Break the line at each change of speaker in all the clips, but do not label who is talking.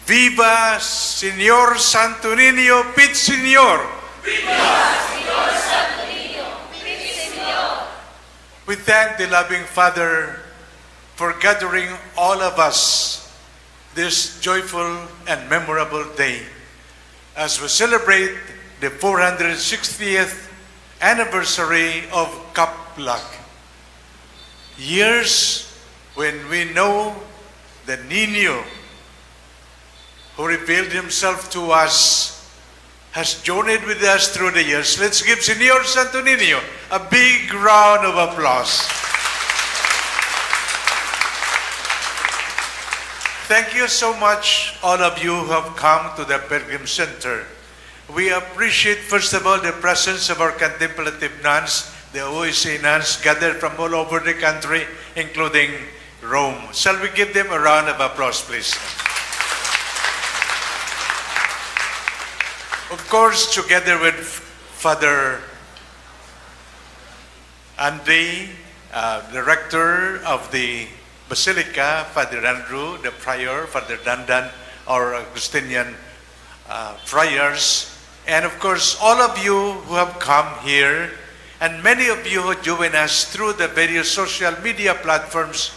Viva Señor Santo Niño, Pit Señor!
Viva Señor Santo Niño, Pit Señor!
We thank the loving Father for gathering all of us this joyful and memorable day as we celebrate the 460th anniversary of Kaplag. Years when we know the Niño who revealed himself to us has journeyed with us through the years. Let's give Señor Santo Niño a big round of applause. Thank you so much, all of you who have come to the Pilgrim Center. We appreciate, first of all, the presence of our contemplative nuns, the OSA nuns gathered from all over the country, including Rome. Shall we give them a round of applause, please? Of course, together with Father Andy, the rector of the Basilica, Father Andrew, the prior, Father Dandan, our Augustinian friars, and of course, all of you who have come here, and many of you who join us through the various social media platforms,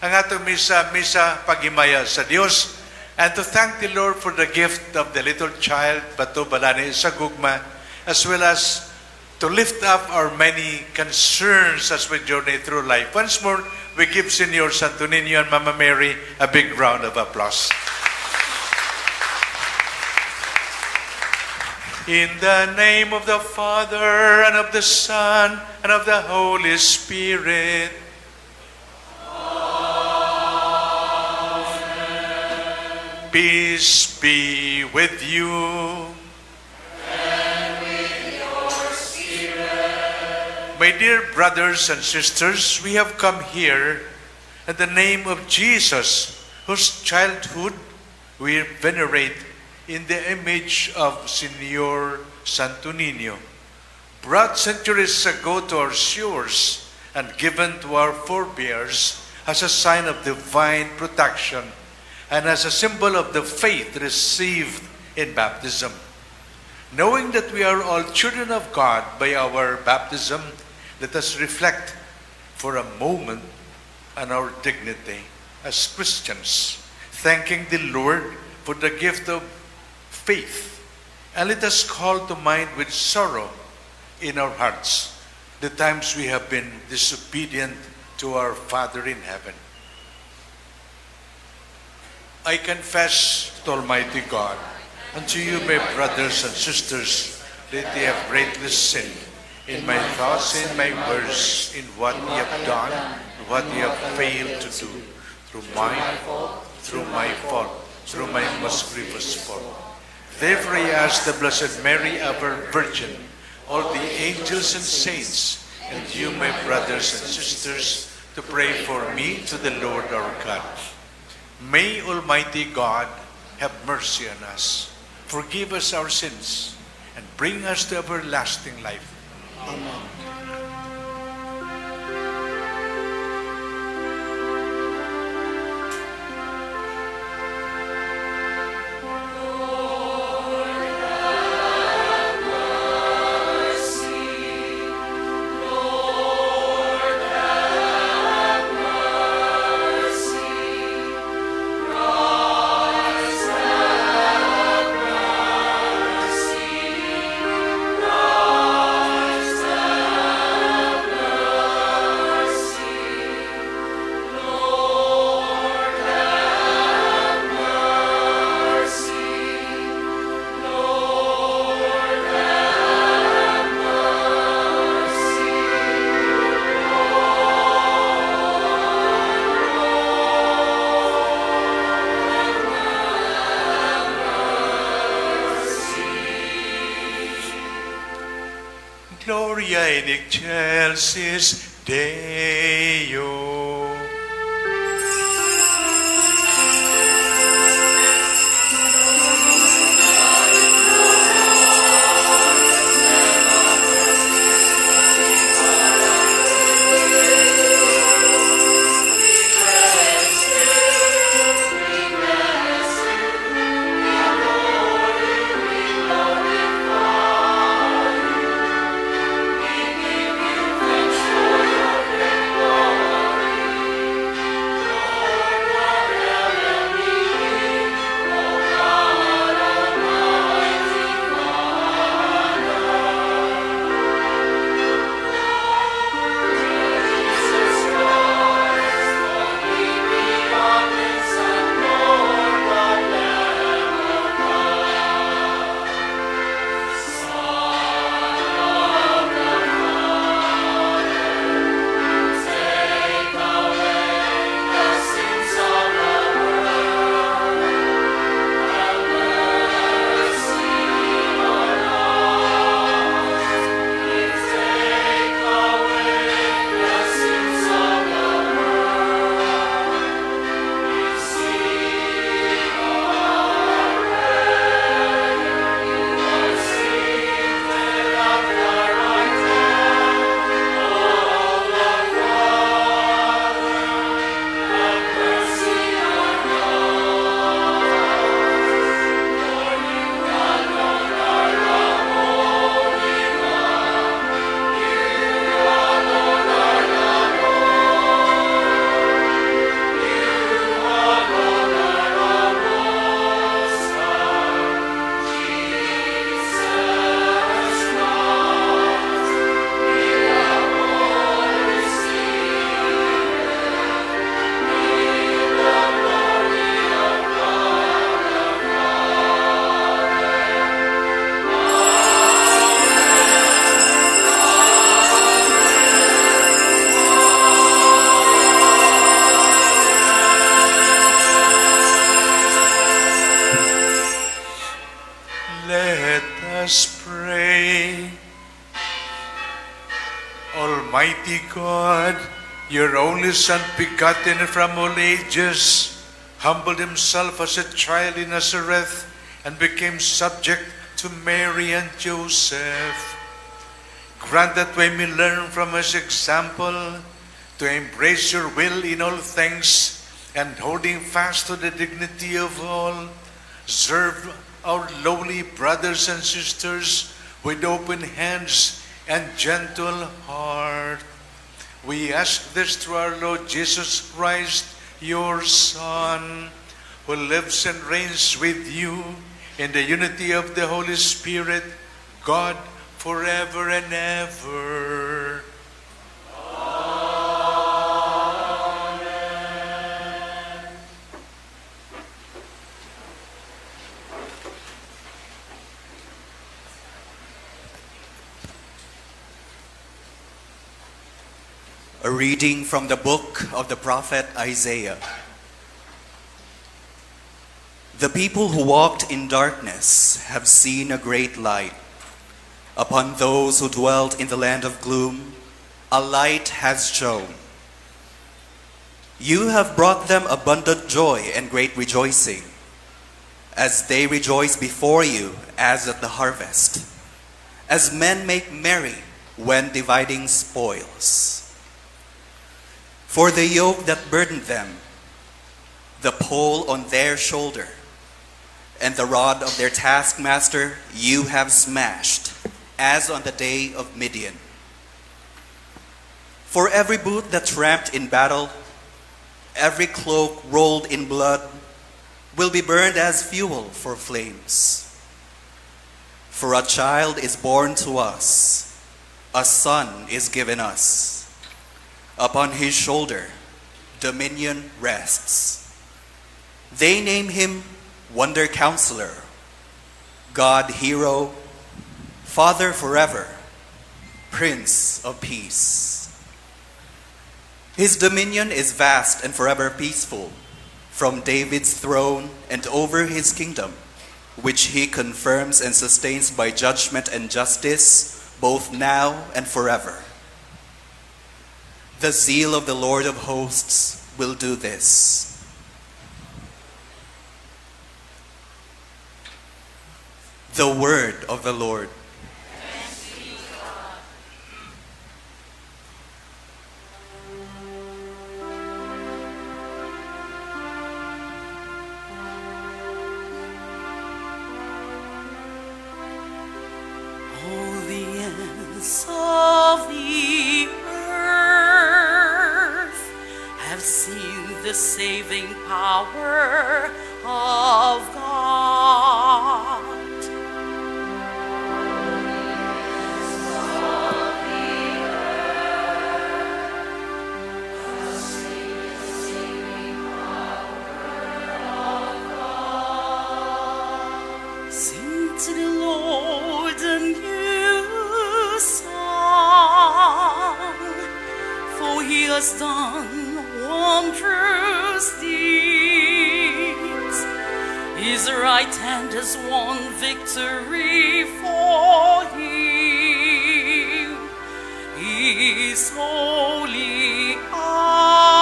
ang atong misa paghimaya sa Dios, and to thank the Lord for the gift of the little child, Bato Balani sa Gugma, as well as to lift up our many concerns as we journey through life. Once more, we give Señor Santo Niño and Mama Mary a big round of applause. In the name of the Father, and of the Son, and of the Holy Spirit. Amen. Peace be with you.
And with your spirit.
My dear brothers and sisters, we have come here in the name of Jesus, whose childhood we venerate in the image of Señor Santo Niño, brought centuries ago to our shores and given to our forebears as a sign of divine protection and as a symbol of the faith received in baptism. Knowing that we are all children of God by our baptism, let us reflect for a moment on our dignity as Christians, thanking the Lord for the gift of faith, and let us call to mind with sorrow in our hearts the times we have been disobedient to our Father in heaven. I confess to Almighty God, and to you, my brothers and sisters, that I have greatly sinned in my thoughts, in my words, in what I have done, and what I have failed to do, through my fault, through my most grievous fault. Therefore I ask the Blessed Mary, our Virgin, all the angels and saints, and you, my brothers and sisters, to pray for me to the Lord our God. May Almighty God have mercy on us, forgive us our sins, and bring us to everlasting life. Amen. Gloria in excelsis Deo. us pray. Almighty God, your only Son, begotten from all ages, humbled himself as a child in Nazareth and became subject to Mary and Joseph. Grant that we may learn from his example to embrace your will in all things, and holding fast to the dignity of all, serve our lowly brothers and sisters with open hands and gentle heart. We ask this through our Lord Jesus Christ, your Son, who lives and reigns with you in the unity of the Holy Spirit, God, forever and ever.
A reading from the book of the prophet Isaiah. The people who walked in darkness have seen a great light. Upon those who dwelt in the land of gloom, a light has shone. You have brought them abundant joy and great rejoicing, as they rejoice before you as at the harvest, as men make merry when dividing spoils. For the yoke that burdened them, the pole on their shoulder, and the rod of their taskmaster you have smashed, as on the day of Midian. For every boot that tramped in battle, every cloak rolled in blood, will be burned as fuel for flames. For a child is born to us, a son is given us. Upon his shoulder, dominion rests. They name him Wonder Counselor, God Hero, Father forever, Prince of Peace. His dominion is vast and forever peaceful, from David's throne and over his kingdom, which he confirms and sustains by judgment and justice, both now and forever. The zeal of the Lord of hosts will do this. The word of the Lord.
All the ends of the earth have seen the saving power of God. Sing to the Lord a new song, for he has done wondrous deeds. His right hand has won victory for him. His holy arm.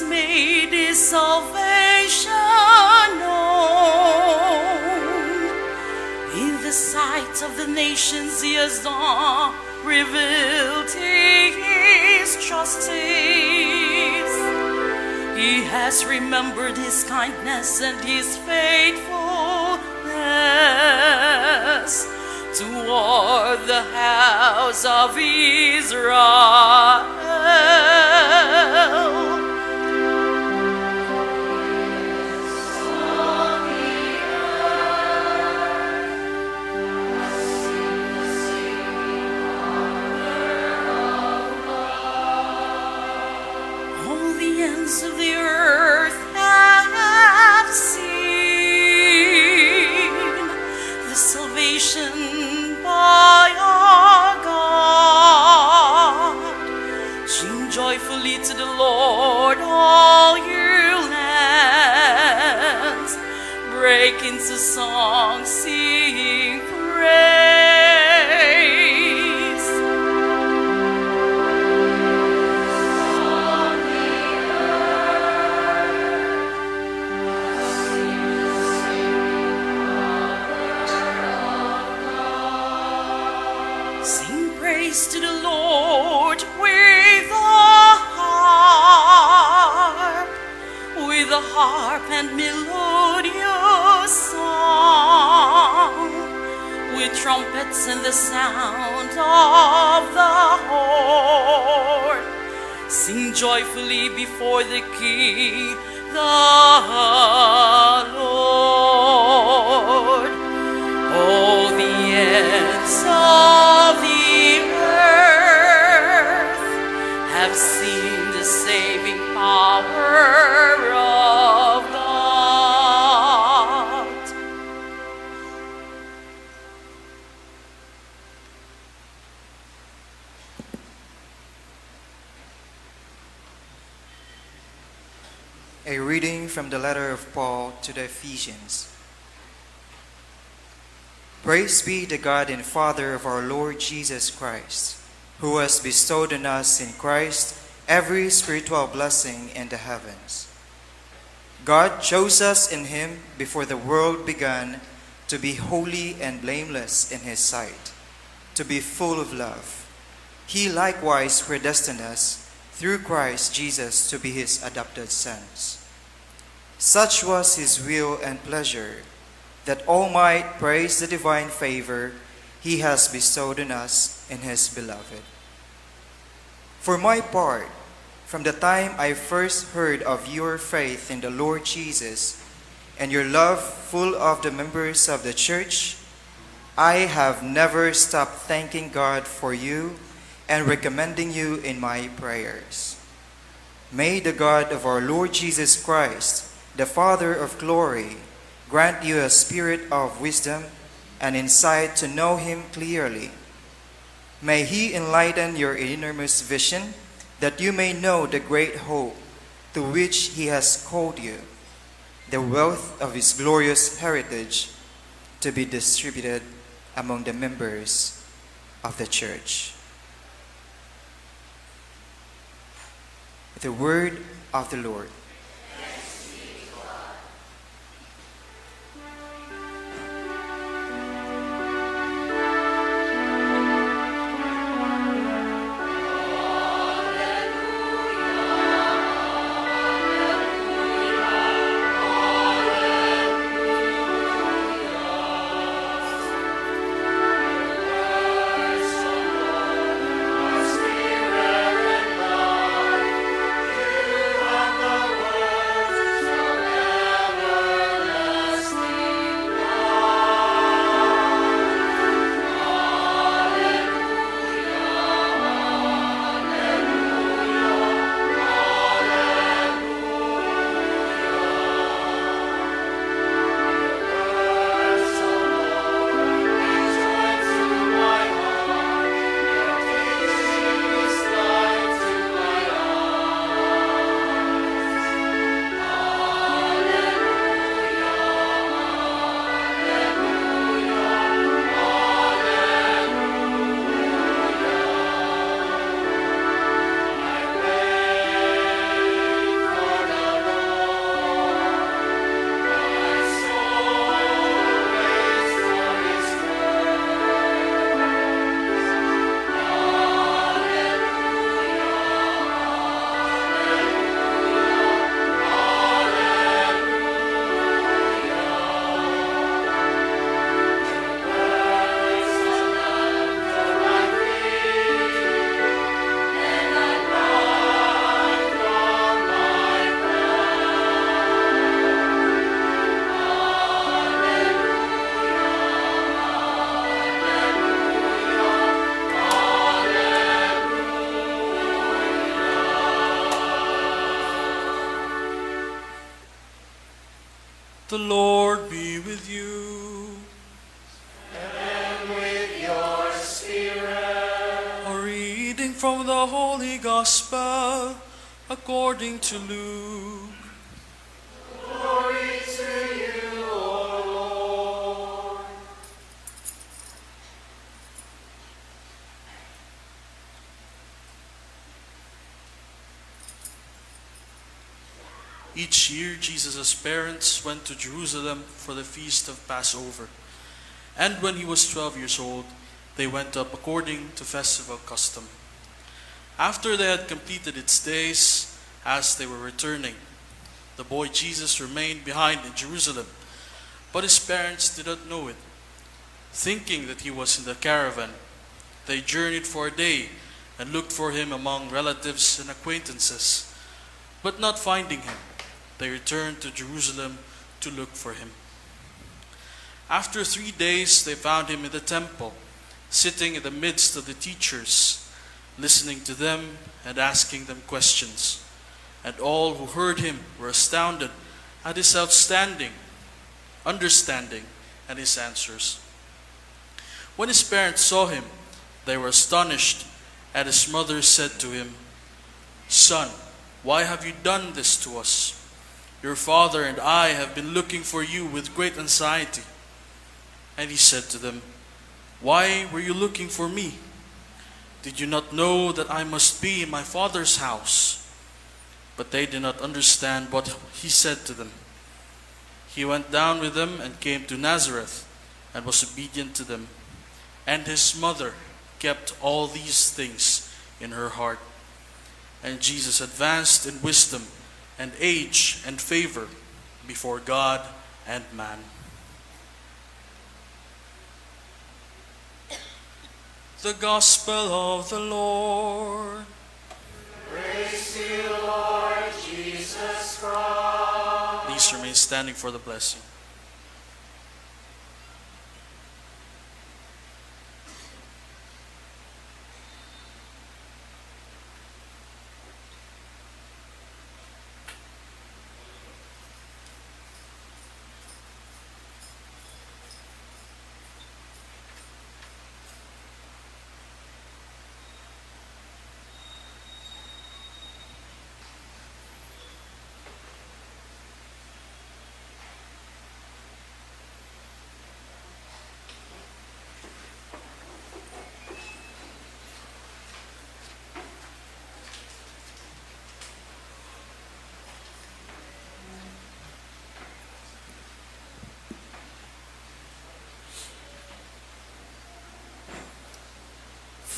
Made his salvation known. In the sight of the nations he has done, revealed his justice. He has remembered his kindness and his faithfulness toward the house of Israel. Of the earth have seen Lord, all you lands. Break into song, sing praise. Sing praise to the Lord with a harp and melodious song, with trumpets and the sound of the horn. Sing joyfully before the King, the Lord. All the ends of the earth have seen the saving power of God.
A reading from the letter of Paul to the Ephesians. Praise be the God and Father of our Lord Jesus Christ, who has bestowed on us in Christ every spiritual blessing in the heavens. God chose us in him before the world began to be holy and blameless in his sight, to be full of love. He likewise predestined us through Christ Jesus to be his adopted sons. Such was his will and pleasure, that all might praise the divine favor he has bestowed on us in his beloved. For my part, from the time I first heard of your faith in the Lord Jesus and your love full of the members of the church, I have never stopped thanking God for you and recommending you in my prayers. May the God of our Lord Jesus Christ, the Father of glory, grant you a spirit of wisdom and insight to know him clearly. May he enlighten your innermost vision, that you may know the great hope to which he has called you, the wealth of his glorious heritage, to be distributed among the members of the church. The word of the Lord.
The Lord be with you.
And with your spirit.
A reading from the Holy Gospel according to Luke. Each year, Jesus' parents went to Jerusalem for the feast of Passover. And when he was 12 years old, they went up according to festival custom. After they had completed its days, as they were returning, the boy Jesus remained behind in Jerusalem, but his parents did not know it. Thinking that he was in the caravan, they journeyed for a day and looked for him among relatives and acquaintances. But not finding him, they returned to Jerusalem to look for him. After 3 days, they found him in the temple, sitting in the midst of the teachers, listening to them and asking them questions. And all who heard him were astounded at his outstanding understanding and his answers. When his parents saw him, they were astonished, and his mother said to him, "Son, why have you done this to us? Your father and I have been looking for you with great anxiety." And he said to them, "Why were you looking for me? Did you not know that I must be in my father's house?" But they did not understand what he said to them. He went down with them and came to Nazareth and was obedient to them. And his mother kept all these things in her heart. And Jesus advanced in wisdom and age and favor before God and man. The Gospel of the Lord.
Praise to you, Lord Jesus Christ.
Please remain standing for the blessing.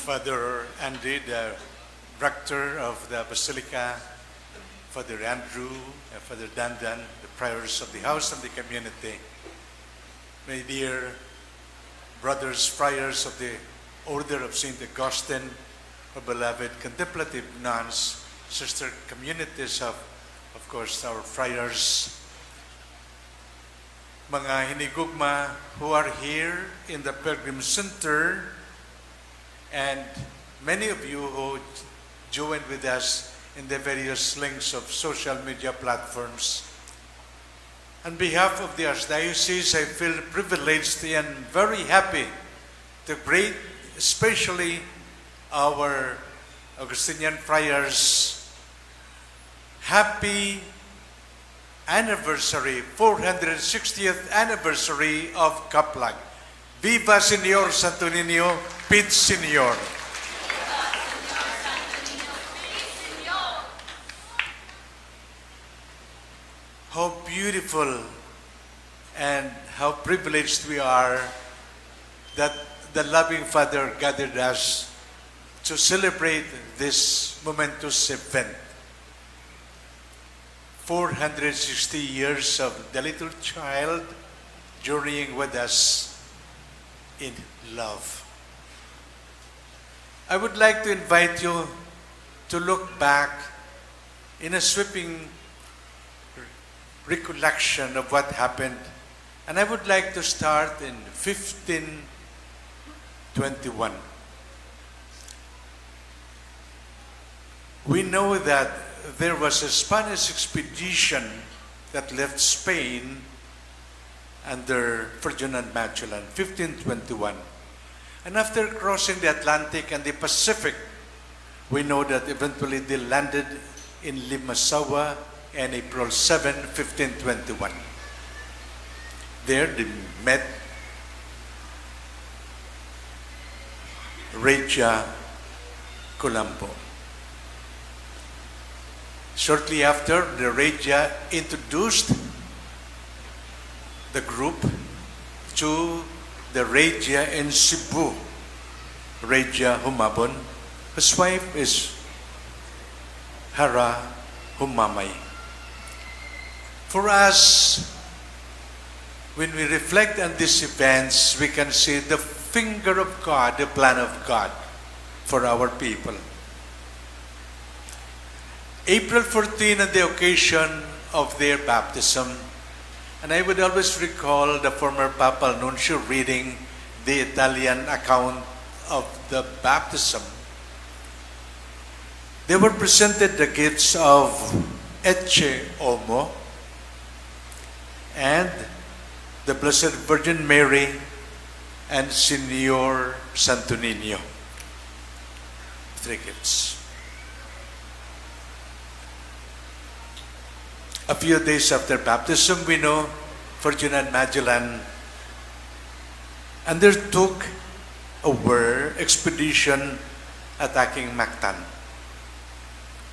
Father Andy, the rector of the Basilica, Father Andrew, and Father Dandan, the priors of the house and the community. My dear brothers, friars of the Order of St. Augustine, our beloved contemplative nuns, sister communities of course, our friars, mga hinigugma who are here in the Pilgrim Center, and many of you who joined with us in the various links of social media platforms. On behalf of the Archdiocese, I feel privileged and very happy to greet especially our Augustinian friars. Happy anniversary, 460th anniversary of Kaplag. Viva Señor Santo Niño, Pit Señor. How beautiful and how privileged we are that the loving Father gathered us to celebrate this momentous event. 460 years of the little child journeying with us in love. I would like to invite you to look back in a sweeping recollection of what happened. And I would like to start in 1521. We know that there was a Spanish expedition that left Spain under Ferdinand Magellan, 1521. And after crossing the Atlantic and the Pacific, we know that eventually they landed in Limasawa and April 7, 1521. There they met Regia Colombo. Shortly after, the Regia introduced the group to the Regia in Cebu, Regia Humabon, whose wife is Hara Humamay. For us, when we reflect on these events, we can see the finger of God, the plan of God for our people. April 14, on the occasion of their baptism, and I would always recall the former Papal Nuncio reading the Italian account of the baptism. They were presented the gifts of Ecce Homo and the Blessed Virgin Mary and Señor Santo Niño. 3 gifts. A few days after baptism, we know Ferdinand Magellan undertook a war expedition attacking Mactan.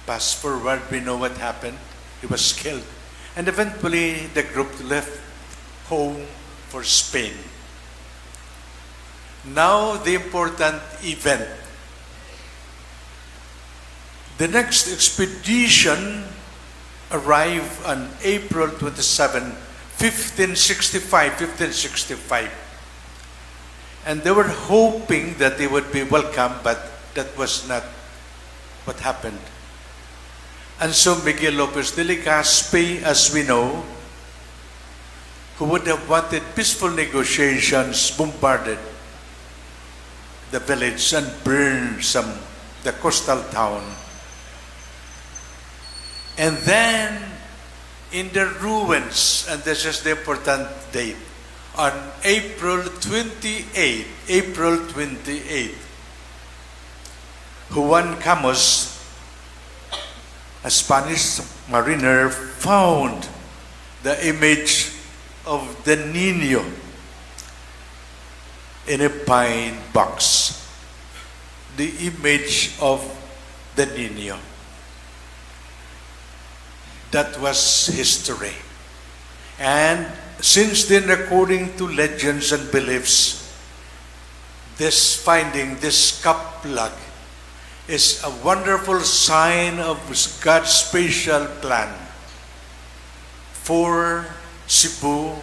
Fast forward, we know what happened. He was killed. And eventually, the group left home for Spain. Now, the important event. The next expedition arrived on April 27, 1565. And they were hoping that they would be welcome, but that was not what happened. And so Miguel Lopez de Legazpi, as we know, who would have wanted peaceful negotiations, bombarded the village and burned the coastal town. And then, in the ruins, and this is the important date, on April 28, Juan Camus, a Spanish mariner, found the image of the Niño in a pine box. The image of the Niño. That was history. And since then, according to legends and beliefs, this finding, this Kaplag, is a wonderful sign of God's special plan for Cebu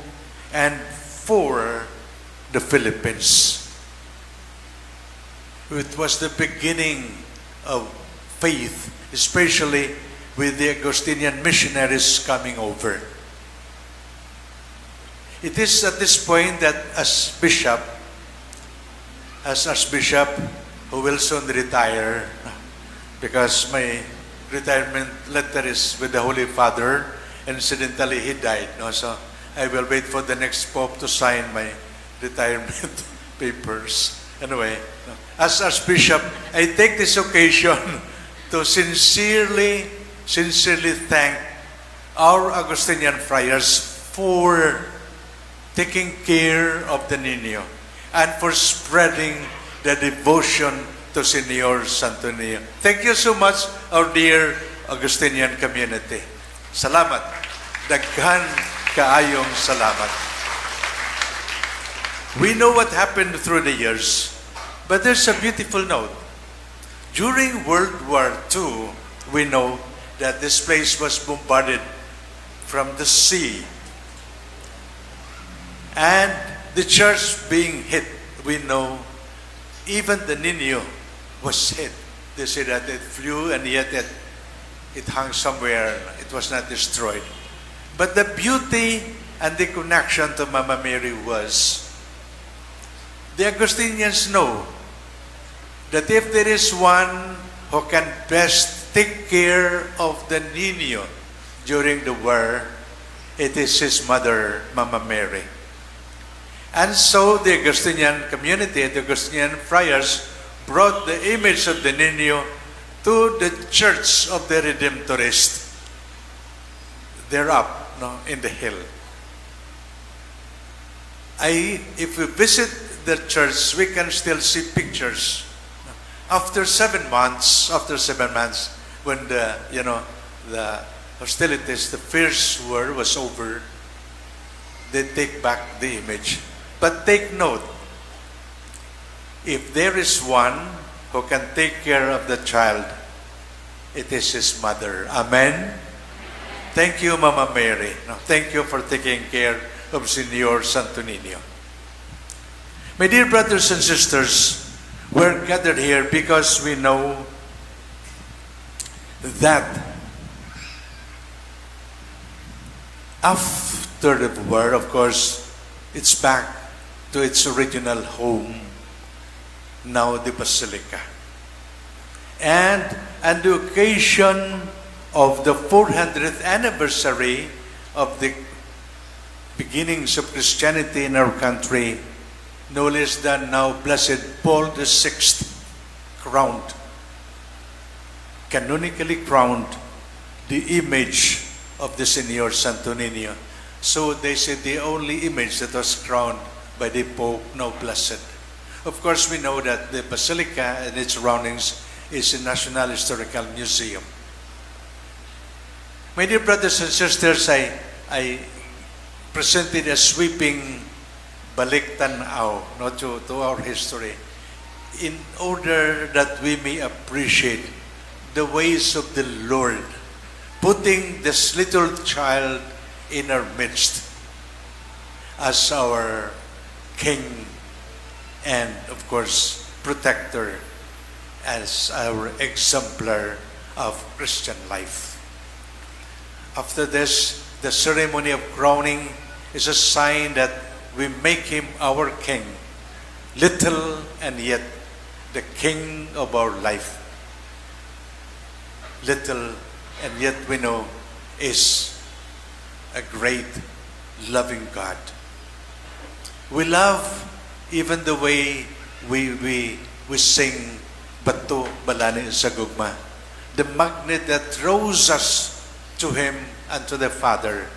and for the Philippines. It was the beginning of faith, especially with the Augustinian missionaries coming over. It is at this point that as Archbishop, who will soon retire, because my retirement letter is with the Holy Father, and incidentally he died. No? So I will wait for the next Pope to sign my retirement papers. Anyway, as Archbishop, I take this occasion to sincerely thank our Augustinian friars for taking care of the Niño and for spreading the devotion to Señor Santo Niño. Thank you so much, our dear Augustinian community. Salamat. Daghan kaayong salamat. We know what happened through the years, but there's a beautiful note. During World War II, we know that this place was bombarded from the sea. And the church being hit, we know even the Niño was hit. They say that it flew and yet it hung somewhere. It was not destroyed. But the beauty and the connection to Mama Mary was, the Augustinians know that if there is one who can best take care of the Niño during the war, it is his mother, Mama Mary. And so the Augustinian community, the Augustinian friars, brought the image of the Niño to the Church of the Redemptorist. They're up, no, in the hill. If we visit the church, we can still see pictures. After 7 months, when the hostilities, the fierce war was over, they take back the image. But take note, if there is one who can take care of the child, it is his mother. Amen? Thank you, Mama Mary. No, thank you for taking care of Senor Santo Niño. My dear brothers and sisters, we're gathered here because we know that after the war, of course, it's back to its original home, now the Basilica. And on the occasion of the 400th anniversary of the beginnings of Christianity in our country, no less than now Blessed Paul VI canonically crowned the image of the Señor Santo Niño. So they say the only image that was crowned by the Pope, now blessed. Of course, we know that the Basilica and its surroundings is a National Historical Museum. My dear brothers and sisters, I presented a sweeping balik tanaw, to our history, in order that we may appreciate the ways of the Lord, putting this little child in our midst as our King and, of course, protector, as our exemplar of Christian life. After this, the ceremony of crowning is a sign that we make him our King, little and yet the King of our life. Little and yet we know is a great, loving God. We love even the way we sing Bato Balani sa Gugma, the magnet that draws us to Him and to the Father.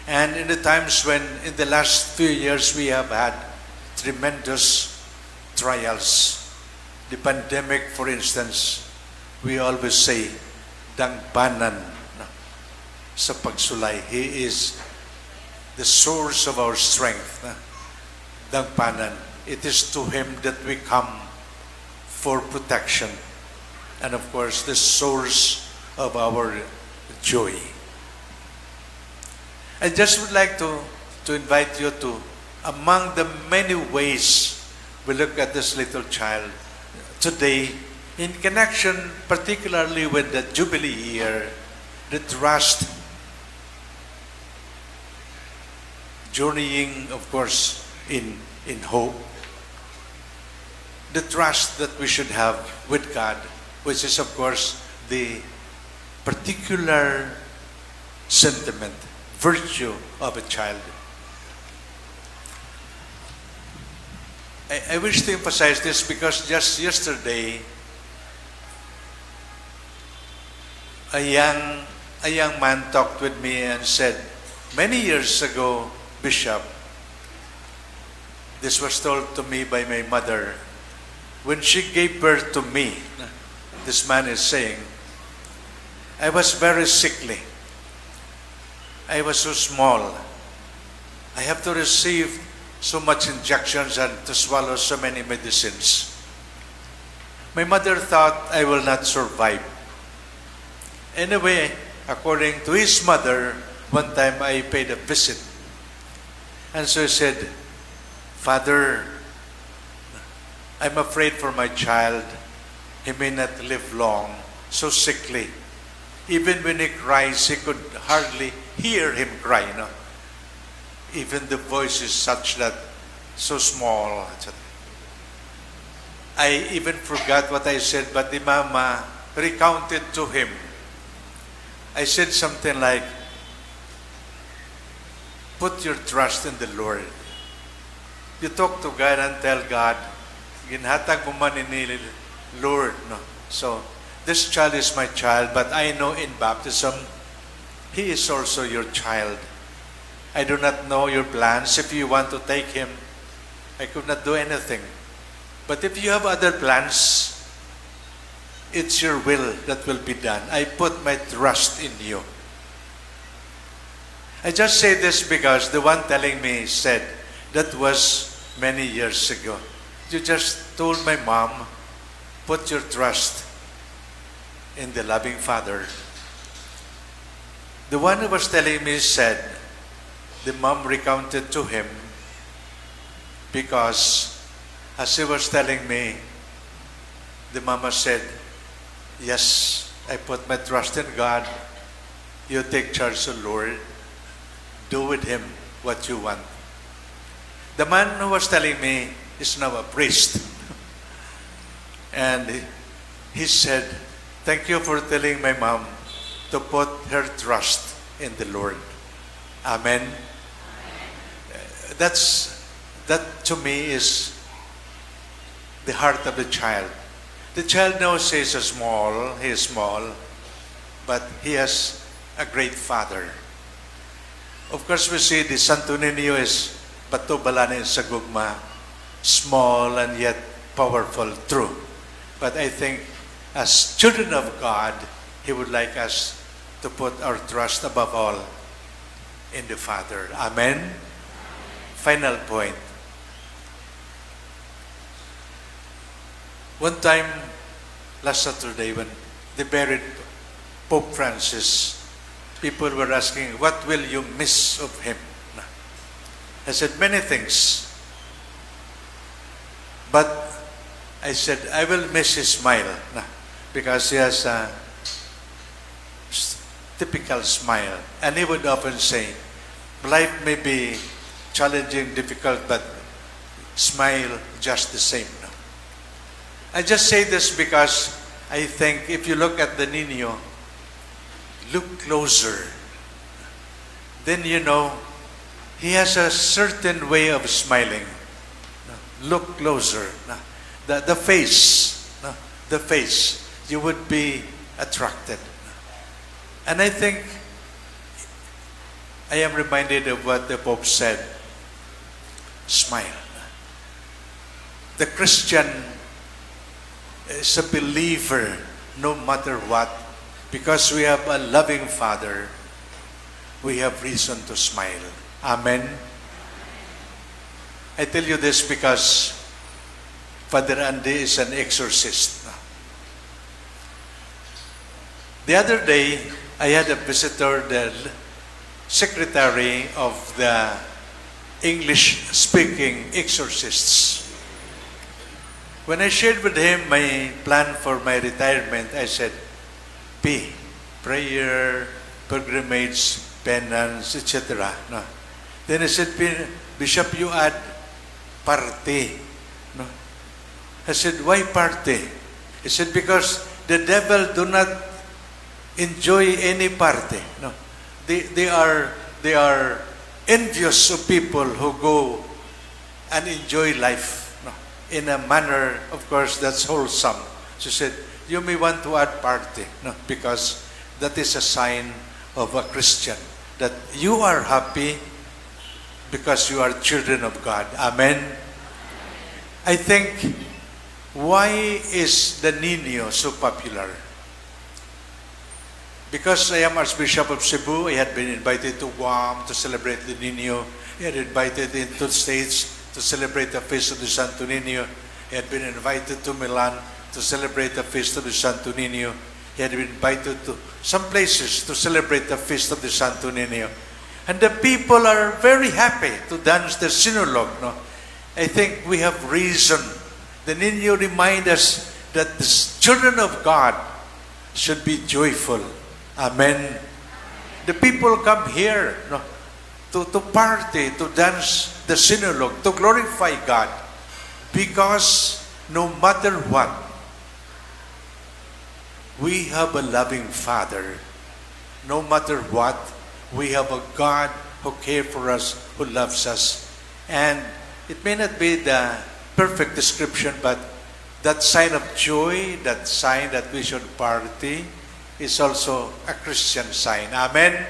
And in the times when, in the last few years, we have had tremendous trials. The pandemic, for instance, we always say, Dangpanan sa pagsulay. He is the source of our strength. Dangpanan. It is to Him that we come for protection. And of course, the source of our joy. I just would like to invite you to, among the many ways we look at this little child today, in connection particularly with the Jubilee year, the trust, journeying, of course, in hope, the trust that we should have with God, which is, of course, the particular sentiment, virtue of a child. I wish to emphasize this because just yesterday, a young man talked with me and said, many years ago, Bishop, this was told to me by my mother, when she gave birth to me, this man is saying, I was very sickly. I was so small. I have to receive so much injections and to swallow so many medicines. My mother thought I will not survive. Anyway, according to his mother, one time I paid a visit. And so he said, Father, I'm afraid for my child. He may not live long, so sickly. Even when he cries, he could hardly hear him cry, Even the voice is such that, so small. I even forgot what I said, but the mama recounted to him. I said something like, put your trust in the Lord. You talk to God and tell God, ginhatag mo man ni Lord, no? So, this child is my child, but I know in baptism, he is also your child. I do not know your plans. If you want to take him, I could not do anything. But if you have other plans, it's your will that will be done. I put my trust in you. I just say this because the one telling me said, that was many years ago. You just told my mom, put your trust in the loving Father. The one who was telling me said, the mom recounted to him because as he was telling me, the mama said, yes, I put my trust in God. You take charge, O Lord. Do with him what you want. The man who was telling me is now a priest. And he said, thank you for telling my mom to put her trust in the Lord. Amen. That to me is the heart of the child. The child knows he is small, but he has a great father. Of course, we see the Santo Niño is Batubalana sa gugma, small and yet powerful, true. But I think as children of God, He would like us to put our trust above all in the Father. Amen? Final point. One time, last Saturday, when they buried Pope Francis, people were asking, what will you miss of him? I said, many things. But I said, I will miss his smile, because he has a typical smile. And he would often say, life may be challenging, difficult, but smile just the same. I just say this because I think if you look at the Niño, look closer, then you know he has a certain way of smiling. Look closer. The face, you would be attracted. And I think I am reminded of what the Pope said. Smile. The Christian is a believer no matter what. Because we have a loving Father, we have reason to smile. Amen? I tell you this because Father Andy is an exorcist. The other day, I had a visitor, the secretary of the English-speaking exorcists. When I shared with him my plan for my retirement, I said, P, prayer, pilgrimage, penance, etc. No. Then I said, Bishop, you add party. No. I said, why party? He said, because the devil do not enjoy any party. No. They are envious of people who go and enjoy life, no, in a manner, of course, that's wholesome. She said, you may want to add party, no, because that is a sign of a Christian, that you are happy because you are children of God. Amen? I think, why is the Niño so popular? Because I am Archbishop of Cebu, I had been invited to Guam to celebrate the Niño. I had invited into the States to celebrate the Feast of the Santo Niño. I had been invited to Milan to celebrate the Feast of the Santo Niño. He had been invited to some places to celebrate the Feast of the Santo Niño. And the people are very happy to dance the Sinulog. No? I think we have reason. The Niño reminds us that the children of God should be joyful. Amen. The people come here, no, to party, to dance the Sinulog, to glorify God. Because no matter what, we have a loving Father. No matter what, we have a God who cares for us, who loves us. And it may not be the perfect description, but That sign of joy, that sign that we should party, is also a Christian sign. Amen?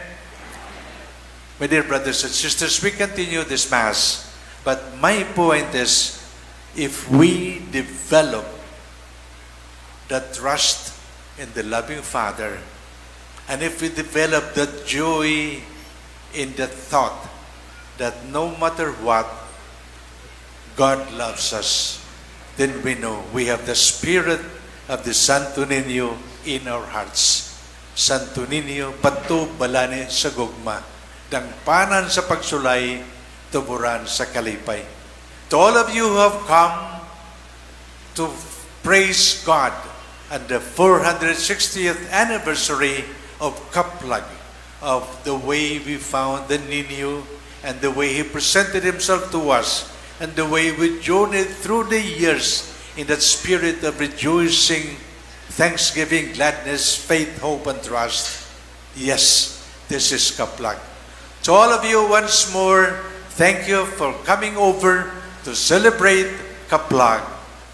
My dear brothers and sisters, we continue this Mass. But my point is, if we develop that trust in the loving Father, and if we develop that joy in the thought that no matter what, God loves us, then we know we have the Spirit of the Santo Niño in our hearts. Santo Niño, pato balani sa gugma, dangpanan sa pagsulay, tuburan sa kalipay. To all of you who have come to praise God on the 460th anniversary of Kaplag, of the way we found the Niño and the way He presented Himself to us, and the way we journeyed through the years in that spirit of rejoicing, thanksgiving, gladness, faith, hope, and trust. Yes, this is Kaplag. To all of you, once more, thank you for coming over to celebrate Kaplag,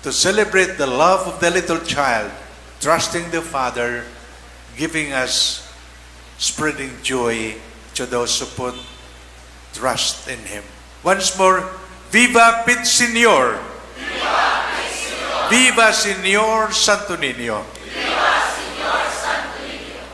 to celebrate the love of the little child, trusting the Father, giving us, spreading joy to those who put trust in Him. Once more, Viva Pit Señor! Viva Señor Santo Niño!
Viva Señor Santo Niño!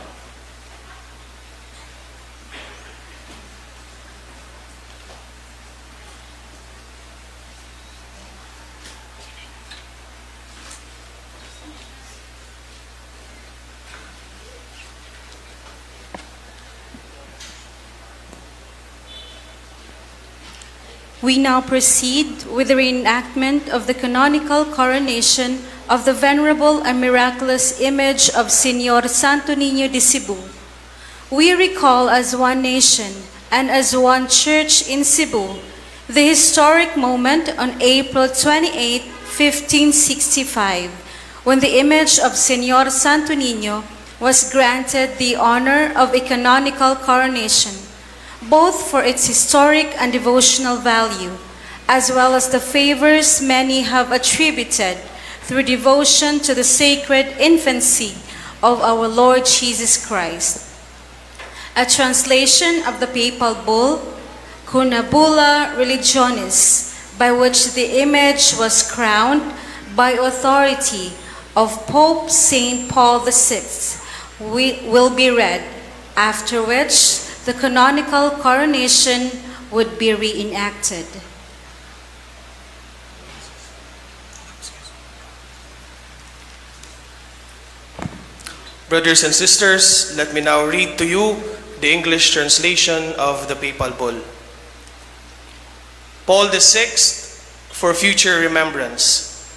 We now proceed with the reenactment of the canonical coronation of the venerable and miraculous image of Señor Santo Niño de Cebu. We recall as one nation and as one church in Cebu the historic moment on April 28, 1565, when the image of Señor Santo Niño was granted the honor of a canonical coronation, both for its historic and devotional value, as well as the favors many have attributed through devotion to the sacred infancy of our Lord Jesus Christ. A translation of the papal bull, Cunabula Religionis, by which the image was crowned by authority of Pope St. Paul VI, will be read, after which the canonical coronation would be reenacted.
Brothers and sisters, let me now read to you the English translation of the Papal Bull. Paul VI, for future remembrance.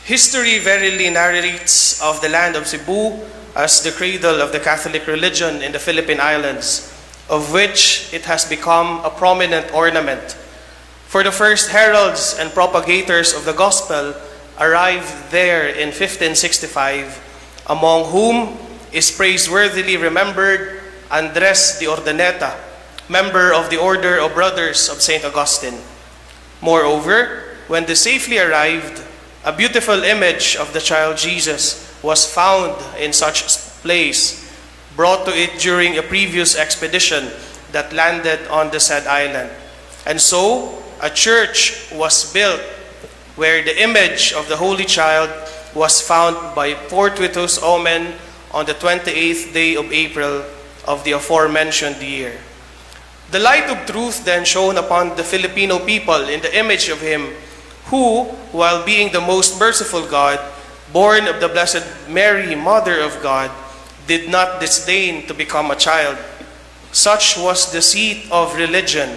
History verily narrates of the land of Cebu as the cradle of the Catholic religion in the Philippine Islands, of which it has become a prominent ornament. For the first heralds and propagators of the gospel arrived there in 1565, among whom is praiseworthily remembered Andres de Ordaneta, member of the Order of Brothers of St. Augustine. Moreover, when they safely arrived, a beautiful image of the child Jesus was found in such place, brought to it during a previous expedition that landed on the said island. And so, a church was built where the image of the Holy Child was found by fortuitous omen on the 28th day of April of the aforementioned year. The light of truth then shone upon the Filipino people in the image of Him who, while being the most merciful God, born of the Blessed Mary, Mother of God, did not disdain to become a child. Such was the seat of religion,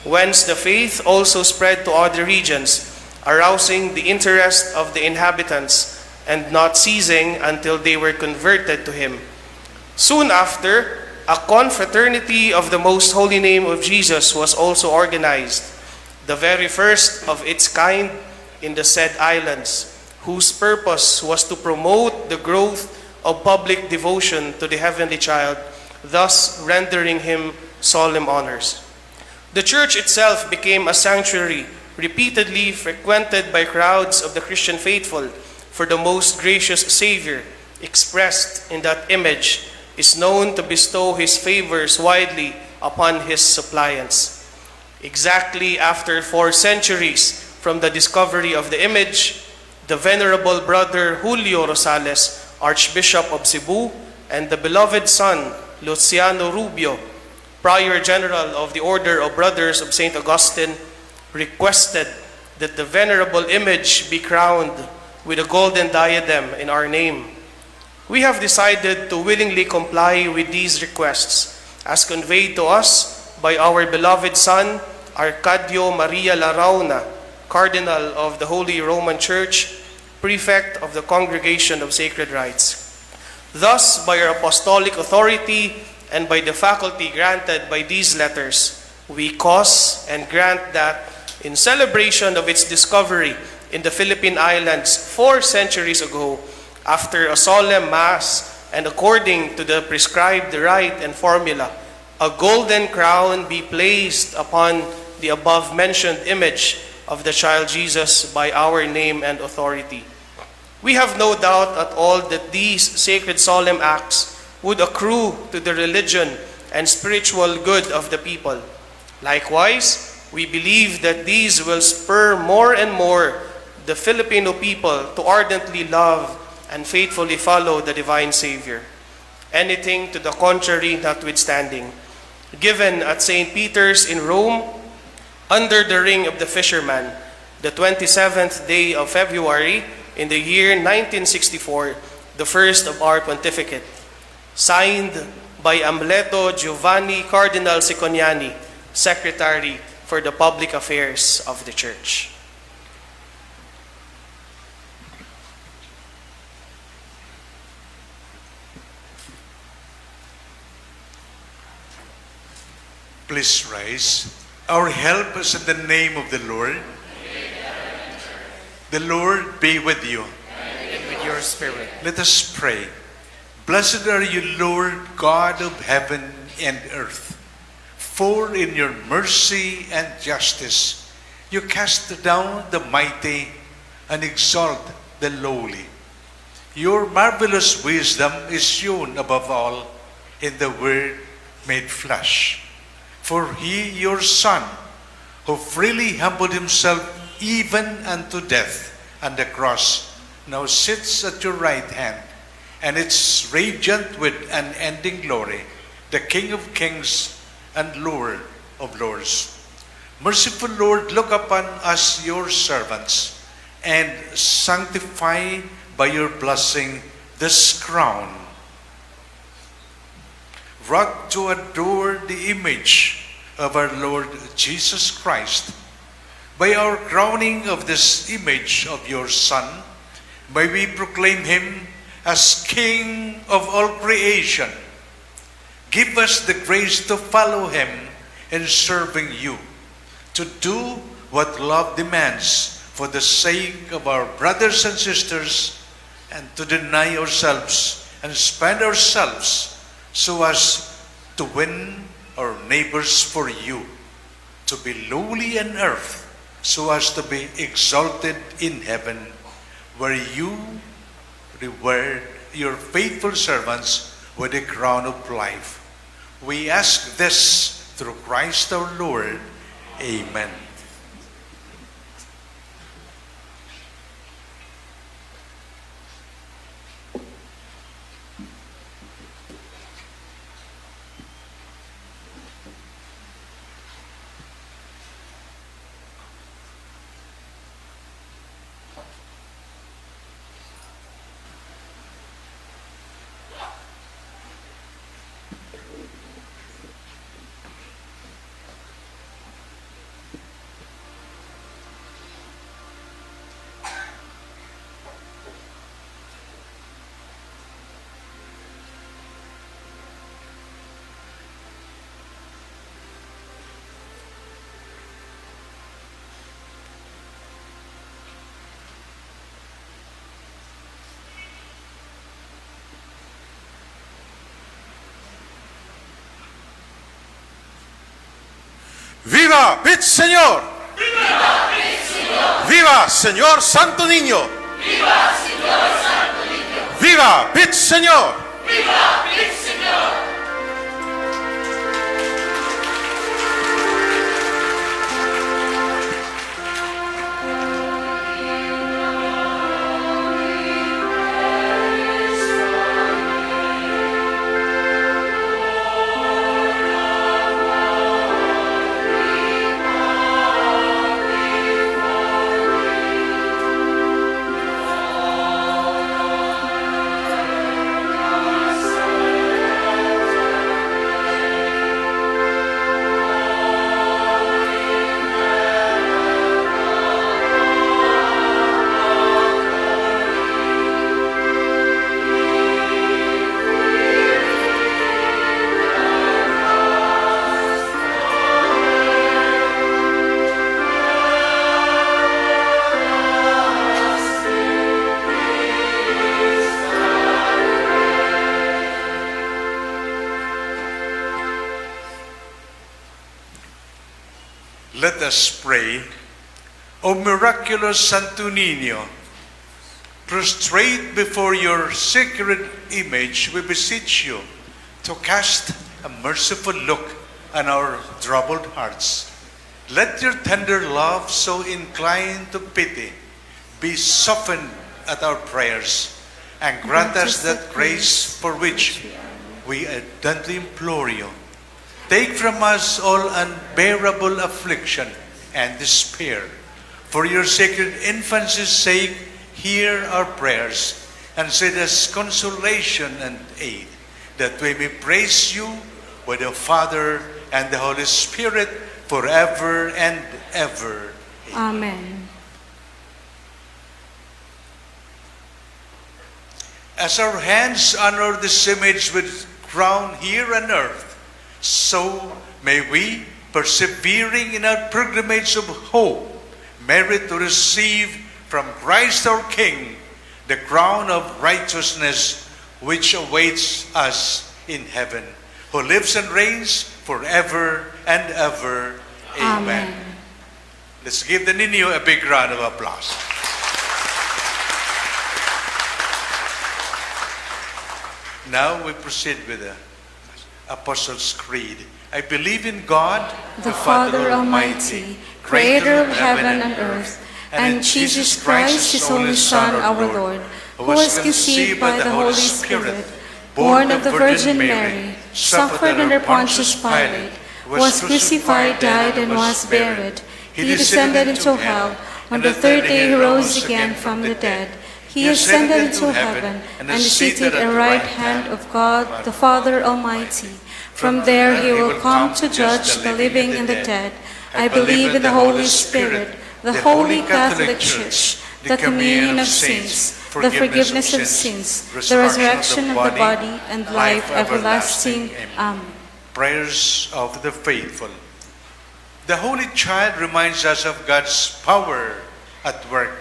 whence the faith also spread to other regions, arousing the interest of the inhabitants and not ceasing until they were converted to Him. Soon after, a confraternity of the Most Holy Name of Jesus was also organized, the very first of its kind in the said islands, whose purpose was to promote the growth of public devotion to the Heavenly Child, thus rendering Him solemn honors. The church itself became a sanctuary repeatedly frequented by crowds of the Christian faithful, for the most gracious Savior, expressed in that image, is known to bestow his favors widely upon his suppliants. Exactly after 4 centuries from the discovery of the image, the Venerable Brother Julio Rosales, Archbishop of Cebu, and the beloved son, Luciano Rubio, Prior General of the Order of Brothers of St. Augustine, requested that the venerable image be crowned with a golden diadem in our name. We have decided to willingly comply with these requests as conveyed to us by our beloved son, Arcadio Maria Larauna, Cardinal of the Holy Roman Church, Prefect of the Congregation of Sacred Rites. Thus, by our apostolic authority and by the faculty granted by these letters, we cause and grant that in celebration of its discovery in the Philippine Islands 4 centuries ago, after a solemn Mass and according to the prescribed rite and formula, a golden crown be placed upon the above-mentioned image of the child Jesus by our name and authority. We have no doubt at all that these sacred solemn acts would accrue to the religion and spiritual good of the people. Likewise, we believe that these will spur more and more the Filipino people to ardently love and faithfully follow the divine Savior. Anything to the contrary notwithstanding, given at St. Peter's in Rome, under the Ring of the Fisherman, the 27th day of February, in the year 1964, the first of our pontificate, signed by Amleto Giovanni Cardinal Siconiani, Secretary for the Public Affairs of the Church.
Please rise. Our help is in the name of the Lord. The Lord be with you.
And with your spirit.
Let us pray. Blessed are you, Lord, God of heaven and earth. For in your mercy and justice, you cast down the mighty and exalt the lowly. Your marvelous wisdom is shown above all in the Word made flesh. For he, your Son, who freely humbled himself even unto death on the cross, now sits at your right hand, and it's radiant with unending glory, the King of kings and Lord of lords. Merciful Lord, look upon us, your servants, and sanctify by your blessing this crown, wrought to adore the image of our Lord Jesus Christ. By our crowning of this image of your Son, may we proclaim him as King of all creation. Give us the grace to follow him in serving you, to do what love demands for the sake of our brothers and sisters, and to deny ourselves and spend ourselves so as to win our neighbors for you, to be lowly on earth so as to be exalted in heaven, where you reward your faithful servants with a crown of life. We ask this through Christ our Lord. Amen.
¡Viva Pit Señor!
¡Viva Cristo!
¡Viva Señor Santo Niño! Viva Bit Señor!
Let us pray. O miraculous Santo Niño, prostrate before your sacred image, we beseech you to cast a merciful look on our troubled hearts. Let your tender love, so inclined to pity, be softened at our prayers, and grant us that grace for which we ardently implore you. Take from us all unbearable affliction and despair. For your sacred infancy's sake, hear our prayers, and send us consolation and aid, that we may praise you with the Father and the Holy Spirit forever and ever.
Amen.
As our hands honor this image with crown here on earth, so may we, persevering in our pilgrimage of hope, merit to receive from Christ our King the crown of righteousness which awaits us in heaven, who lives and reigns forever and ever. Amen. Let's give the Niño a big round of applause. Now we proceed with the Apostles' Creed. I believe in God,
the Father Almighty, creator of heaven and earth, and Jesus Christ, his only Son, our Lord, who was conceived by the Holy Spirit, born of the Virgin Mary, suffered under Pontius Pilate, was crucified, died, and was buried. He descended into hell. On the third day he rose again from the dead. He ascended into heaven and is seated at the right hand of God, the Father Almighty. From there he will come to judge the living and the dead. I believe in the Holy Spirit, the Holy Catholic Church, the communion of saints, the forgiveness of sins, the resurrection of the body, and life everlasting. Amen.
Prayers of the faithful. The Holy Child reminds us of God's power at work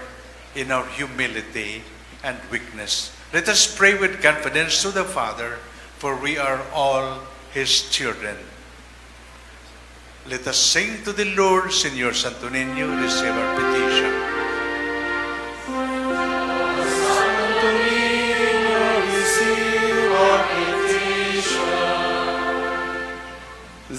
in our humility and weakness. Let us pray with confidence to the Father, for we are all His children. Let us sing to the Lord, Señor Santo Niño, receive our petition.
Santo Niño, receive our petition.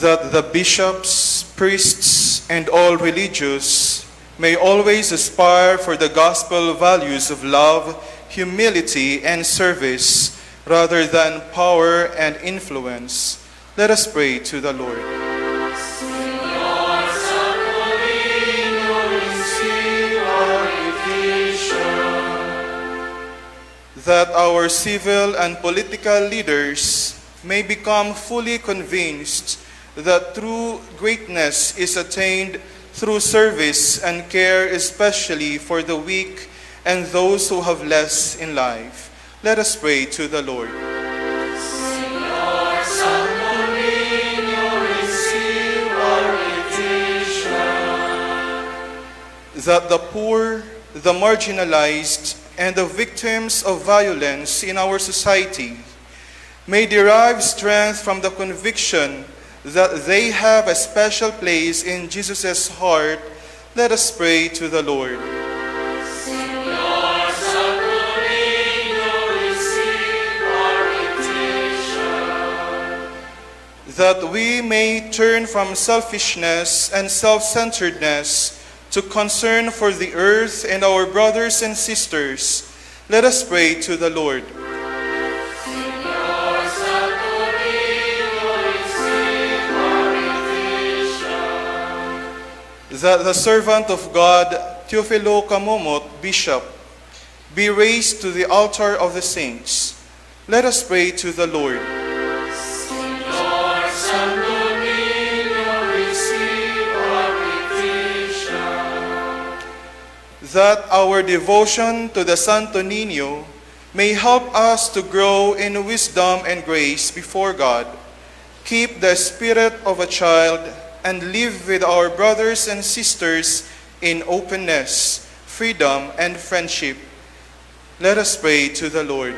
That the bishops, priests, and all religious may always aspire for the gospel values of love, humility, and service, rather than power and influence. Let us pray to the Lord.
Señor Santo Niño, receive our petition.
That our civil and political leaders may become fully convinced that true greatness is attained through service and care, especially for the weak and those who have less in life. Let us pray to the Lord.
Señor Santo Niño, receive our petition.
That the poor, the marginalized, and the victims of violence in our society may derive strength from the conviction that they have a special place in Jesus' heart. Let us pray to the Lord.
Señor
that we may turn from selfishness and self-centeredness to concern for the earth and our brothers and sisters. Let us pray to the Lord. That the servant of God, Teofilo Camomot, Bishop, be raised to the altar of the saints. Let us pray to the Lord. That our devotion to the Santo Niño may help us to grow in wisdom and grace before God, keep the spirit of a child, and live with our brothers and sisters in openness, freedom, and friendship. Let us pray to the Lord.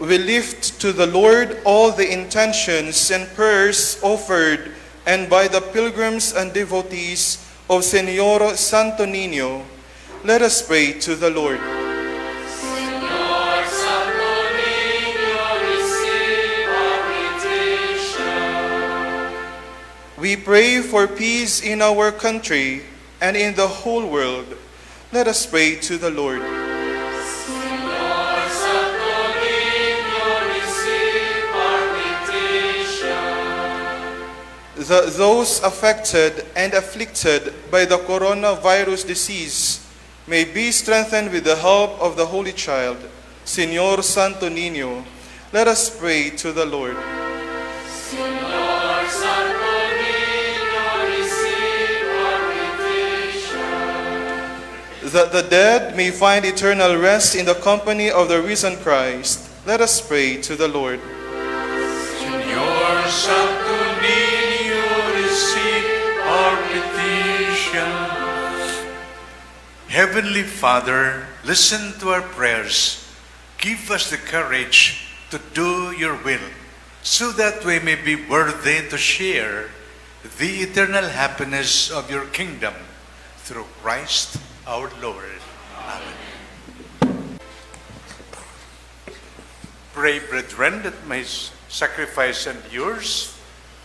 We lift to the Lord all the intentions and prayers offered and by the pilgrims and devotees of Señor Santo Niño. Let us pray to the Lord. We pray for peace in our country and in the whole world. Let us pray to the Lord. That those affected and afflicted by the coronavirus disease may be strengthened with the help of the Holy Child, Señor Santo Niño. Let us pray to the Lord. That the dead may find eternal rest in the company of the risen Christ. Let us pray to the Lord.
Señor Santo Niño, receive our petition. Heavenly Father, listen to our prayers. Give us the courage to do your will, so that we may be worthy to share the eternal happiness of your kingdom through Christ our Lord. Amen. Pray, brethren, that my sacrifice and yours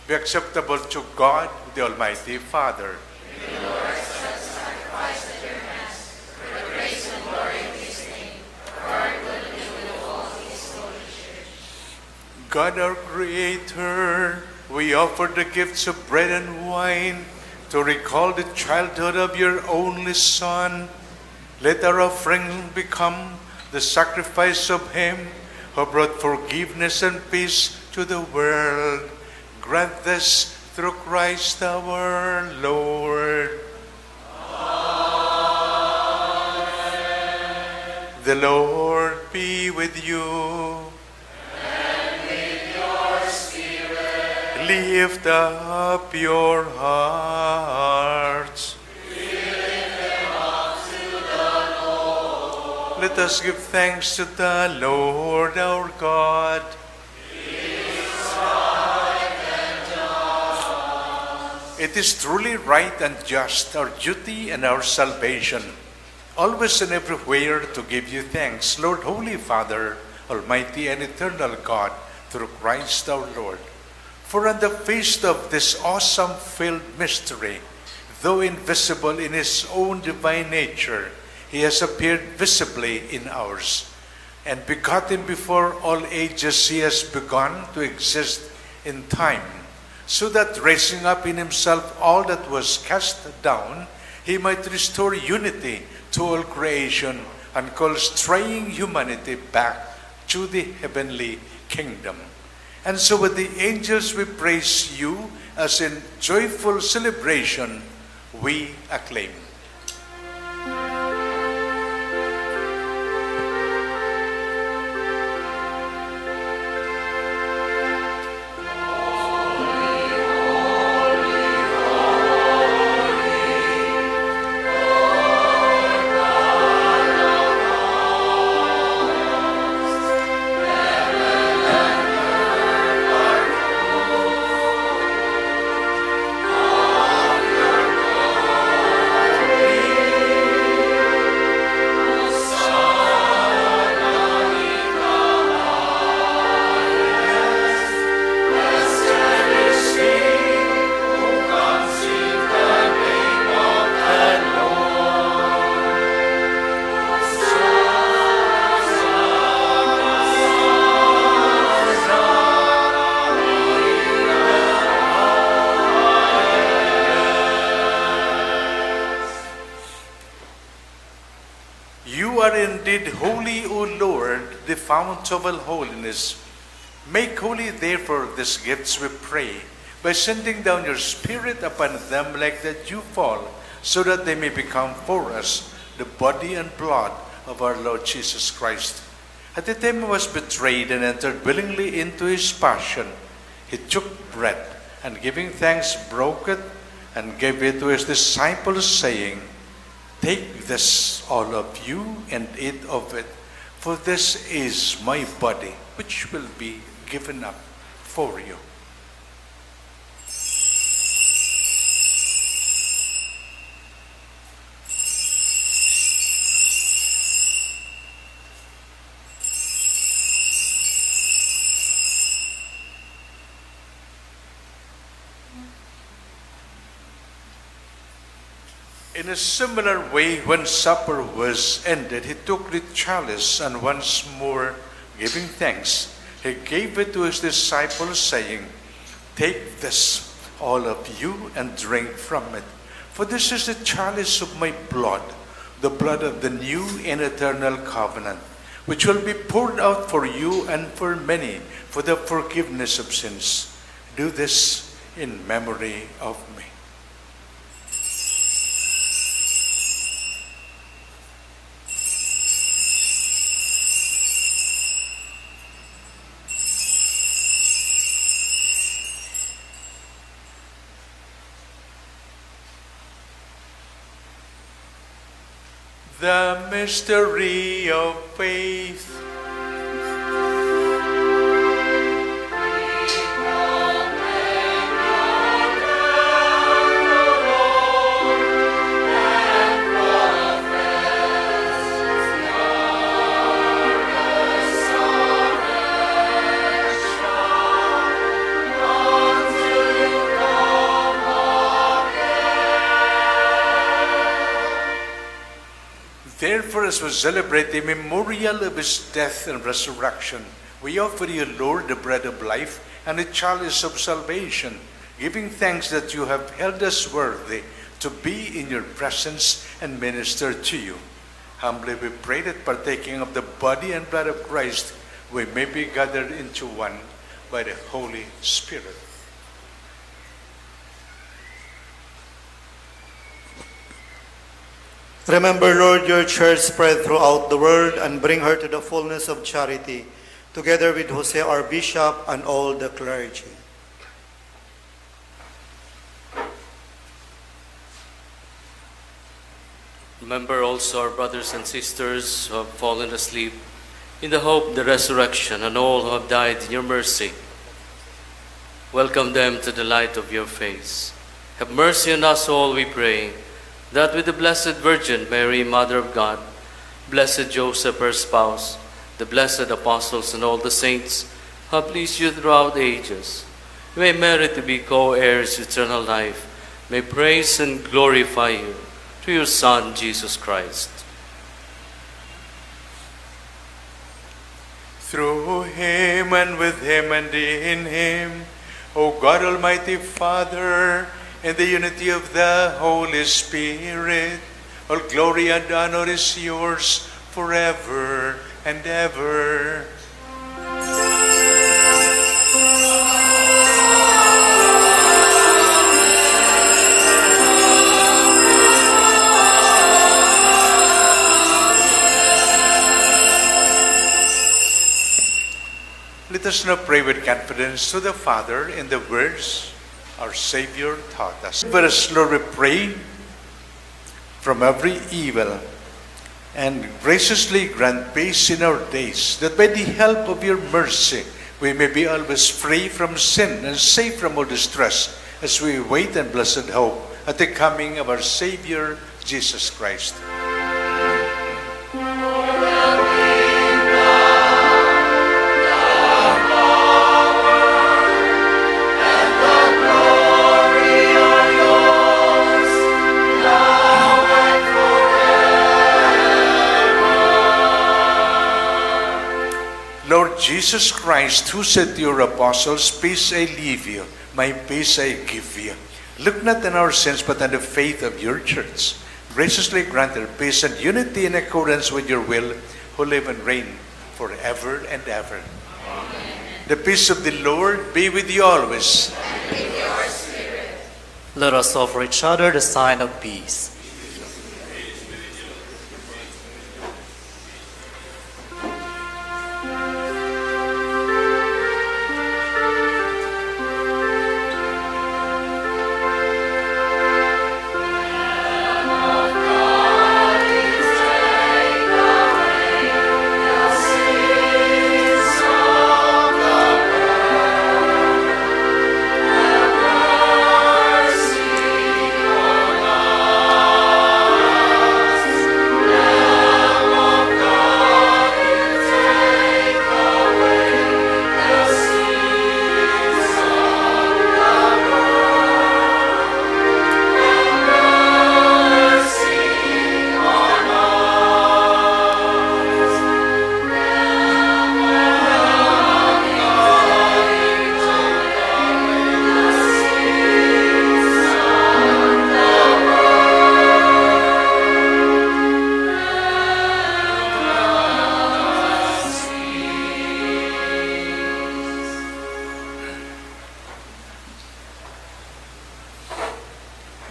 be acceptable to God, the Almighty Father.
May the Lord accept the sacrifice at your hands, for the grace and glory of his name, for our good and the good of all his holy church.
God our Creator, we offer the gifts of bread and wine to recall the childhood of your only Son. Let our offering become the sacrifice of him who brought forgiveness and peace to the world. Grant this through Christ our Lord. Amen. The Lord be with you. Lift up your hearts.
We lift them up to the Lord.
Let us give thanks to the Lord our God.
It is right and just.
It is truly right and just, our duty and our salvation, always and everywhere to give you thanks, Lord, Holy Father, Almighty and eternal God, through Christ our Lord. For on the feast of this awesome filled mystery, though invisible in his own divine nature, he has appeared visibly in ours. And begotten before all ages, he has begun to exist in time, so that raising up in himself all that was cast down, he might restore unity to all creation and call straying humanity back to the heavenly kingdom. And so with the angels we praise you, as in joyful celebration we acclaim. the fount of all holiness. Make holy therefore these gifts, we pray, by sending down your Spirit upon them like the dewfall, so that they may become for us the body and blood of our Lord Jesus Christ. At the time he was betrayed and entered willingly into his passion, he took bread, and giving thanks, broke it, and gave it to his disciples, saying, Take this, all of you, and eat of it, for this is my body, which will be given up for you. In a similar way, when supper was ended, he took the chalice, and once more giving thanks, he gave it to his disciples, saying, Take this, all of you, and drink from it. For this is the chalice of my blood, the blood of the new and eternal covenant, which will be poured out for you and for many for the forgiveness of sins. Do this in memory of me. The mystery of faith. Therefore, as we celebrate the memorial of his death and resurrection, we offer you, Lord, the bread of life and the chalice of salvation, giving thanks that you have held us worthy to be in your presence and minister to you. Humbly we pray that partaking of the body and blood of Christ, we may be gathered into one by the Holy Spirit.
Remember, Lord, your church spread throughout the world and bring her to the fullness of charity, together with Jose, our bishop, and all the clergy.
Remember also our brothers and sisters who have fallen asleep in the hope of the resurrection, and all who have died in your mercy. Welcome them to the light of your face. Have mercy on us all, we pray, that with the Blessed Virgin Mary, Mother of God, blessed Joseph, her spouse, the blessed apostles, and all the saints who have pleased you throughout the ages, we may merit to be co-heirs of eternal life, may praise and glorify you through your Son, Jesus Christ.
Through him, and with him, and in him, O God, Almighty Father, in the unity of the Holy Spirit, all glory and honor is yours forever and ever. Let us now pray with confidence to the Father in the words our Savior taught us. Let us, Lord, we pray, from every evil, and graciously grant peace in our days, that by the help of your mercy we may be always free from sin and safe from all distress, as we wait in blessed hope at the coming of our Savior, Jesus Christ. Lord Jesus Christ, who said to your apostles, Peace I leave you, my peace I give you. Look not on our sins, but on the faith of your church. Graciously grant her peace and unity in accordance with your will, who live and reign forever and ever. The peace of the Lord be with you always.
Let us offer each other the sign of peace.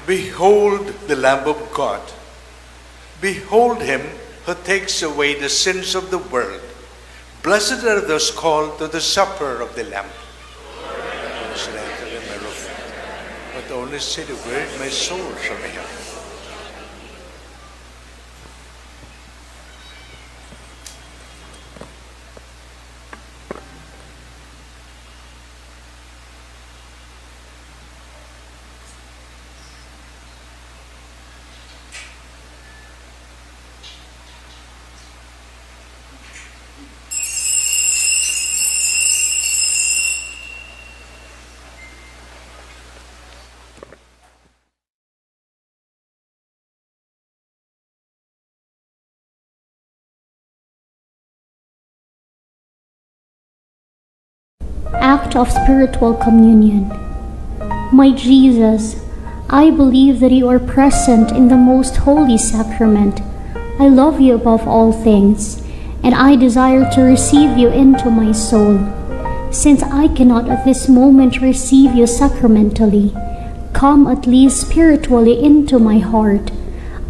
Behold the Lamb of God. Behold him who takes away the sins of the world. Blessed are those called to the supper of the Lamb. But only say the word, my soul shall be happy.
Act of spiritual communion. My Jesus, I believe that you are present in the most holy sacrament. I love you above all things, and I desire to receive you into my soul. Since I cannot at this moment receive you sacramentally, come at least spiritually into my heart.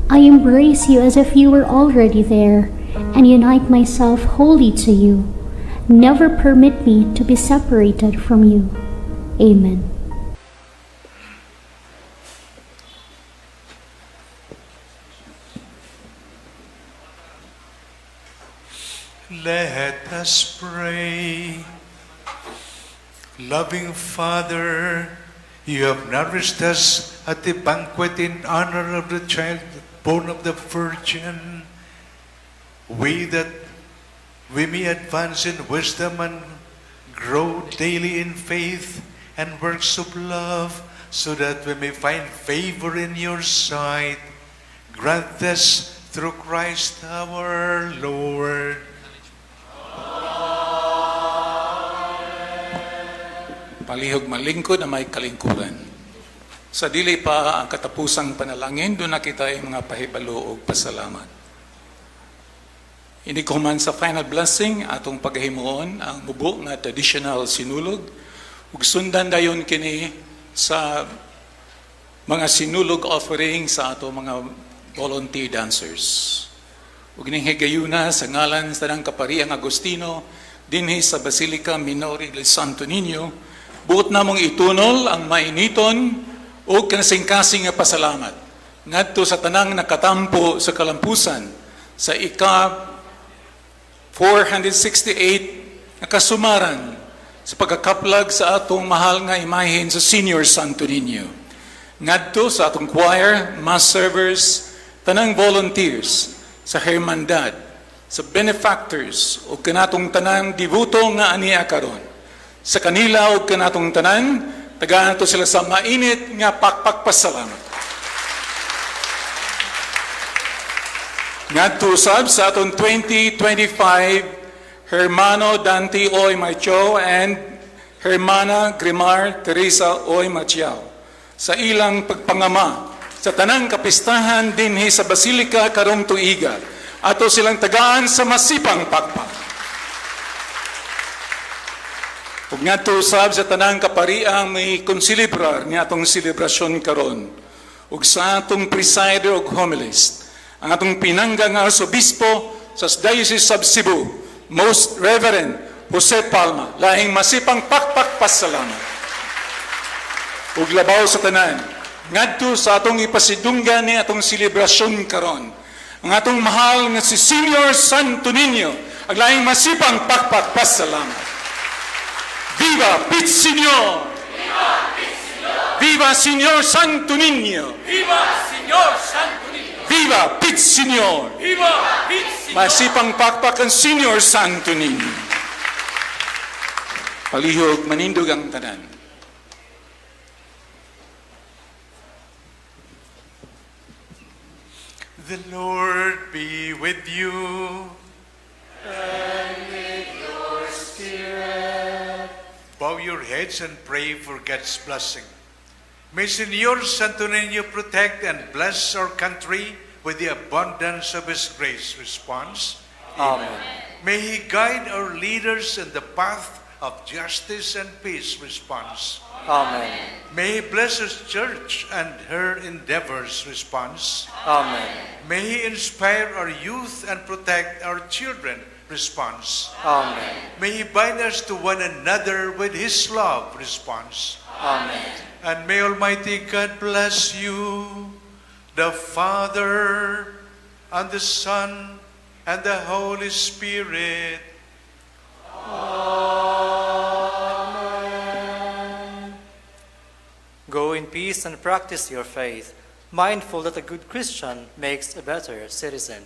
I embrace you as if you were already there, and unite myself wholly to you. Never permit me to be separated from you. Amen.
Let us pray. Loving Father, you have nourished us at the banquet in honor of the child born of the Virgin. We may advance in wisdom and grow daily in faith and works of love, so that we may find favor in your sight. Grant this through Christ our Lord.
Palihog malingkod na may kalingkuran. Sa dili pa ang katapusang panalangin, doon na kita yung mga pahibalo o pasalamat. Hindi ko man sa final blessing atong paghimuon ang mubo nga traditional sinulog ug sundan dayon kini sa mga sinulog offering sa ato mga volunteer dancers. Ug ning higayuna sa ngalan sa tanang kapariang Agustino dinhi sa Basilica Minori del Santo Niño, buot namong itunol ang mainiton ug kanasing-kasing nga pasalamat ngadto sa tanang nakatampo sa kalampusan sa 468 na kasumaran sa pagka-kaplag sa atong mahal nga imahen sa Senior Santo Niño. Ngadto sa atong choir, mass servers, tanang volunteers sa hermandad, sa benefactors o kanatong tanang dibuto nga aniya karon. Sa kanila o kanatong tanan, tagaan nato sila sa mainit nga pakpakpasalamat. Ngadto usab sa atong 2025 Hermano Dante Oy Macho and Hermana Grimar Teresa Oy Machiao sa ilang pagpangama sa tanang kapistahan dinhi sa Basilika karong tuiga. Ato silang tagaan sa masipang pakpak. Ug ngadto usab sa tanang kapariang may konsilibrar ni atong selebrasyon karon. Ug sa atong presider ug homilist, ang atong pinangga nga arsobispo sa Diocese of Cebu, Most Reverend Jose Palma, lahing masipang pakpak pasalamat. Ug labaw sa tanan, ngadto sa atong ipasidunggan ni atong selebrasyon karon, ang atong mahal nga si Senior Santo Niño, ang lahing masipang pakpak pasalamat. Viva Pits Señor!
Viva Pits Señor!
Viva Señor Santo Niño!
Viva Señor Santo Niño!
Viva Pits Señor!
Viva Pits Señor!
Masipang pakpak ang Senior Santo Niño. Palihog manindog ang tanan.
The Lord be with you. Bow your heads and pray for God's blessing. May Señor Santo Niño protect and bless our country with the abundance of His grace. Response.
Amen.
May He guide our leaders in the path of justice and peace. Response.
Amen.
May He bless His church and her endeavors. Response.
Amen.
May He inspire our youth and protect our children. Response.
Amen.
May He bind us to one another with His love. Response.
Amen.
And may Almighty God bless you, the Father, and the Son, and the Holy Spirit.
Go in peace and practice your faith, mindful that a good Christian makes a better citizen.